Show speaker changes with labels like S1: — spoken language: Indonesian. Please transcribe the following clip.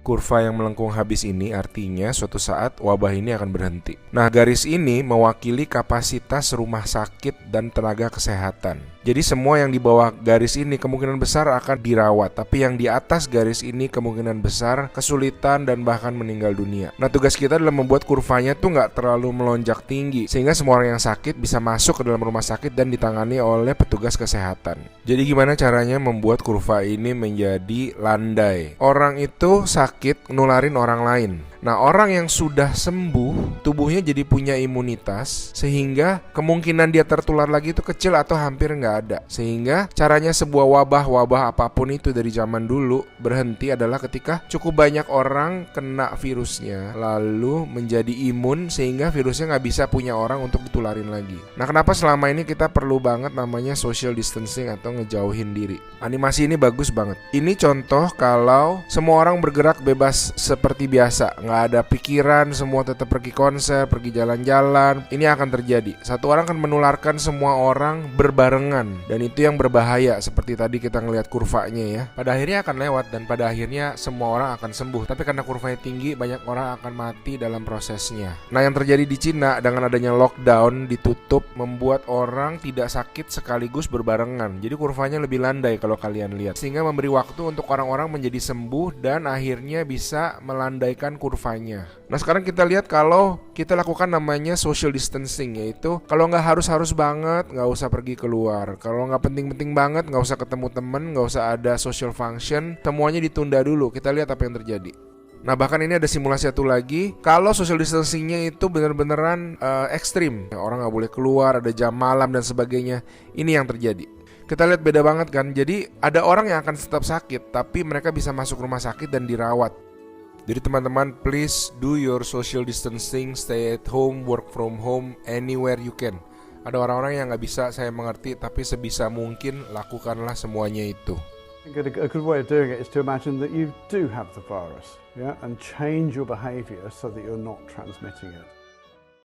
S1: kurva yang melengkung habis ini artinya suatu saat wabah ini akan berhenti. Nah, garis ini mewakili kapasitas rumah sakit dan tenaga kesehatan. Jadi semua yang di bawah garis ini kemungkinan besar akan dirawat, tapi yang di atas garis ini kemungkinan besar kesulitan dan bahkan meninggal dunia. Nah, tugas kita adalah membuat kurvanya tuh nggak terlalu melonjak tinggi, sehingga semua orang yang sakit bisa masuk ke dalam rumah sakit dan ditangani oleh petugas kesehatan. Jadi gimana caranya membuat kurva ini menjadi landai? Orang itu sakit nularin orang lain. Nah, orang yang sudah sembuh, tubuhnya jadi punya imunitas, sehingga kemungkinan dia tertular lagi itu kecil atau hampir nggak ada. Sehingga caranya sebuah wabah apapun itu dari zaman dulu berhenti adalah ketika cukup banyak orang kena virusnya, lalu menjadi imun sehingga virusnya nggak bisa punya orang untuk ditularin lagi. Nah, kenapa selama ini kita perlu banget namanya social distancing atau ngejauhin diri? Animasi ini bagus banget. Ini contoh kalau semua orang bergerak bebas seperti biasa, nggak ada pikiran, semua tetap pergi konser, pergi jalan-jalan. Ini akan terjadi. Satu orang akan menularkan semua orang berbarengan, dan itu yang berbahaya. Seperti tadi kita ngelihat kurvanya ya. Pada akhirnya akan lewat dan pada akhirnya semua orang akan sembuh. Tapi karena kurvanya tinggi, banyak orang akan mati dalam prosesnya. Nah, yang terjadi di Cina dengan adanya lockdown ditutup membuat orang tidak sakit sekaligus berbarengan. Jadi kurvanya lebih landai kalau kalian lihat, sehingga memberi waktu untuk orang-orang menjadi sembuh dan akhirnya bisa melandaikan kurvanya. Nah, sekarang kita lihat kalau kita lakukan namanya social distancing, yaitu kalau nggak harus banget nggak usah pergi keluar, kalau nggak penting-penting banget nggak usah ketemu temen, nggak usah ada social function, semuanya ditunda dulu. Kita lihat apa yang terjadi. Nah, bahkan ini ada simulasi satu lagi. Kalau social distancingnya itu bener-beneran ekstrim, orang nggak boleh keluar, ada jam malam dan sebagainya. Ini yang terjadi. Kita lihat beda banget kan. Jadi ada orang yang akan tetap sakit, tapi mereka bisa masuk rumah sakit dan dirawat. Jadi teman-teman, please do your social distancing, stay at home, work from home, anywhere you can. Ada orang-orang yang nggak bisa, saya mengerti, tapi sebisa mungkin lakukanlah semuanya itu.
S2: A good way of doing it is to imagine that you do have the virus, yeah, and change your behavior so that you're not transmitting it.